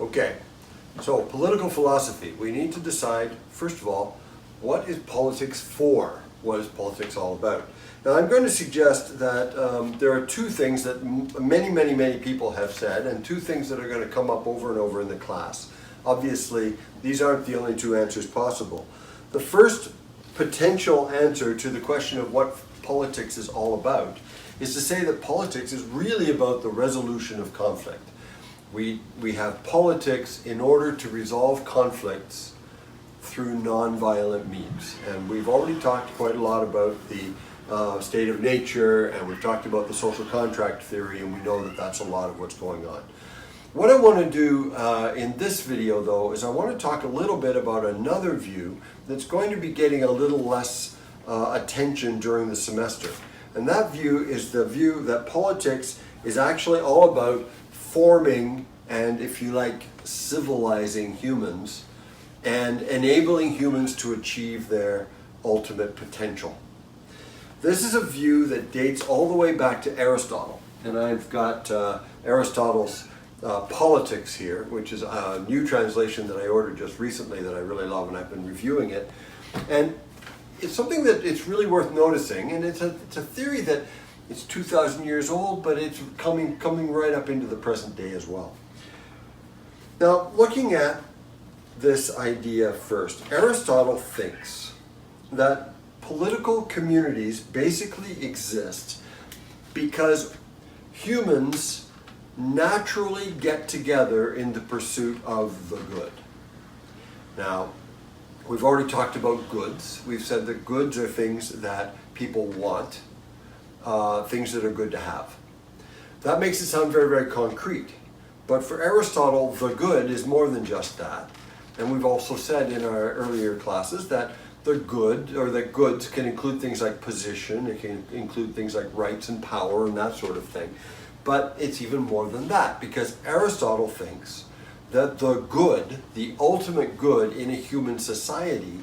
Okay, so political philosophy. We need to decide, first of all, what is politics for? What is politics all about? Now, I'm going to suggest that there are two things that many people have said, and two things that are going to come up over and over in the class. Obviously, these aren't the only two answers possible. The first potential answer to the question of what politics is all about is to say that politics is really about the resolution of conflict. We have politics in order to resolve conflicts through non-violent means. And we've already talked quite a lot about the state of nature, and we've talked about the social contract theory, and we know that that's a lot of what's going on. What I want to do in this video, though, is I want to talk a little bit about another view that's going to be getting a little less attention during the semester. And that view is the view that politics is actually all about forming and, if you like, civilizing humans and enabling humans to achieve their ultimate potential. This is a view that dates all the way back to Aristotle. And I've got Aristotle's Politics here, which is a new translation that I ordered just recently that I really love, and I've been reviewing it. And it's something that it's really worth noticing, and it's a theory that it's 2,000 years old, but it's coming right up into the present day as well. Now, looking at this idea first, Aristotle thinks that political communities basically exist because humans naturally get together in the pursuit of the good. Now, we've already talked about goods. We've said that goods are things that people want, things that are good to have. That makes it sound very concrete. But for Aristotle, the good is more than just that. And we've also said in our earlier classes that the good, or that goods, can include things like position, it can include things like rights and power and that sort of thing. But it's even more than that, because Aristotle thinks that the good, the ultimate good in a human society,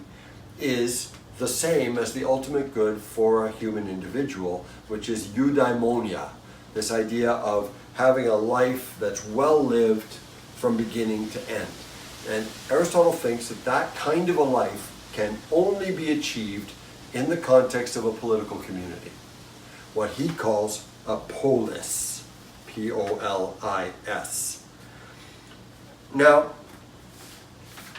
is the same as the ultimate good for a human individual, which is eudaimonia, this idea of having a life that's well lived from beginning to end. And Aristotle thinks that that kind of a life can only be achieved in the context of a political community, what he calls a polis. P-O-L-I-S. Now,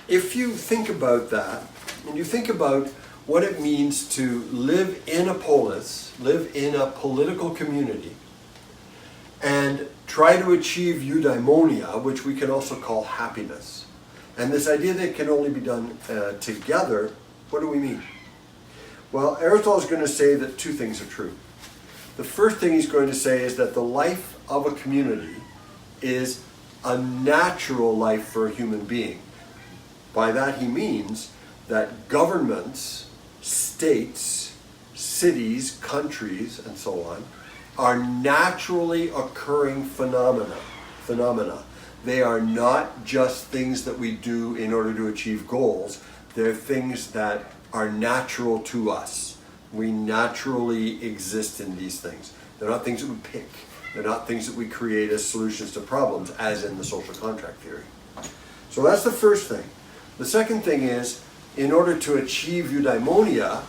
if you think about that, and you think about what it means to live in a polis, live in a political community, and try to achieve eudaimonia, which we can also call happiness, and this idea that it can only be done together, what do we mean? Well, Aristotle is going to say that two things are true. The first thing he's going to say is that the life of a community is a natural life for a human being. By that he means that governments, states, cities, countries, and so on, are naturally occurring phenomena. They are not just things that we do in order to achieve goals. They're things that are natural to us. We naturally exist in these things. They're not things that we pick. They're not things that we create as solutions to problems, as in the social contract theory. So that's the first thing. The second thing is, in order to achieve eudaimonia,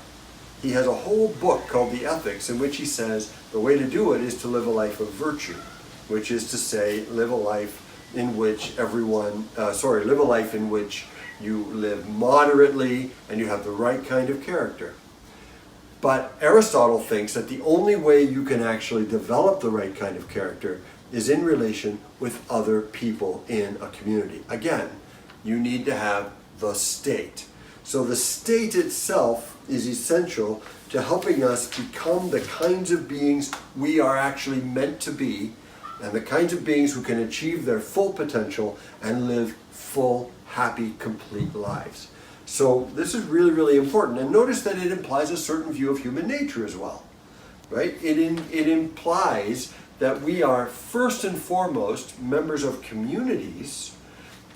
he has a whole book called The Ethics, in which he says the way to do it is to live a life of virtue, which is to say, live a life in which live a life in which you live moderately and you have the right kind of character. But Aristotle thinks that the only way you can actually develop the right kind of character is in relation with other people in a community. Again, you need to have the state. So the state itself is essential to helping us become the kinds of beings we are actually meant to be, and the kinds of beings who can achieve their full potential and live full, happy, complete lives. So this is really important. And notice that it implies a certain view of human nature as well, right? It implies that we are first and foremost members of communities,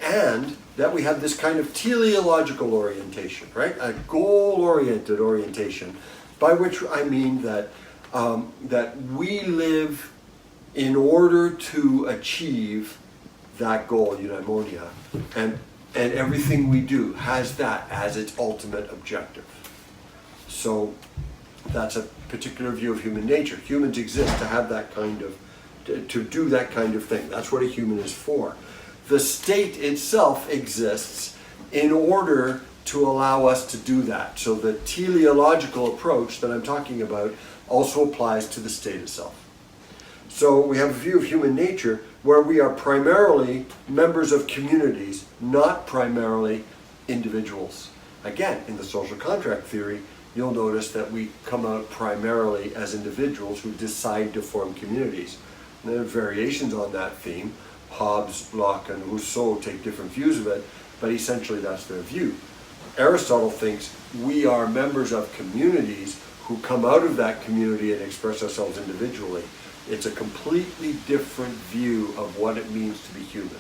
and that we have this kind of teleological orientation, right? A goal-oriented orientation, by which I mean that that we live in order to achieve that goal, eudaimonia, and everything we do has that as its ultimate objective. So that's a particular view of human nature. Humans exist to have that kind of, to do that kind of thing. That's what a human is for. The state itself exists in order to allow us to do that. So the teleological approach that I'm talking about also applies to the state itself. So we have a view of human nature where we are primarily members of communities, not primarily individuals. Again, in the social contract theory, you'll notice that we come out primarily as individuals who decide to form communities. And there are variations on that theme. Hobbes, Locke, and Rousseau take different views of it, but essentially that's their view. Aristotle thinks we are members of communities who come out of that community and express ourselves individually. It's a completely different view of what it means to be human.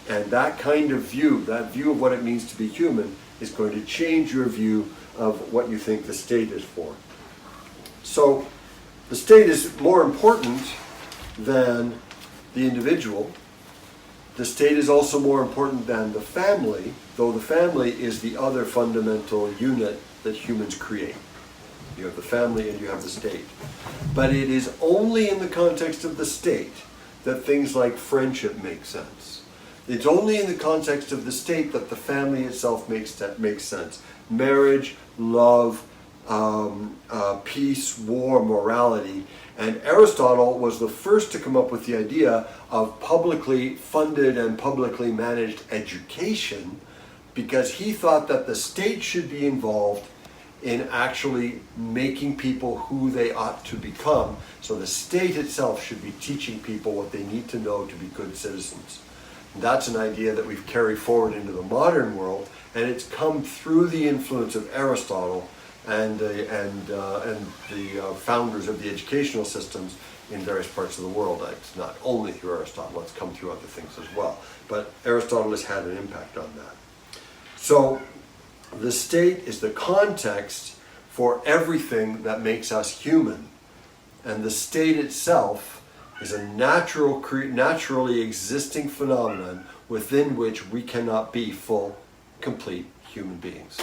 And that kind of view, that view of what it means to be human, is going to change your view of what you think the state is for. So the state is more important than the individual. The state is also more important than the family, though the family is the other fundamental unit that humans create. You have the family and you have the state. But it is only in the context of the state that things like friendship make sense. It's only in the context of the state that the family itself makes sense. Marriage, love, peace, war, morality. And Aristotle was the first to come up with the idea of publicly funded and publicly managed education, because he thought that the state should be involved in actually making people who they ought to become. So the state itself should be teaching people what they need to know to be good citizens. And that's an idea that we've carried forward into the modern world, and it's come through the influence of Aristotle and the founders of the educational systems in various parts of the world. It's not only through Aristotle, it's come through other things as well. But Aristotle has had an impact on that. So the state is the context for everything that makes us human. And the state itself is a naturally existing phenomenon within which we cannot be full, complete human beings.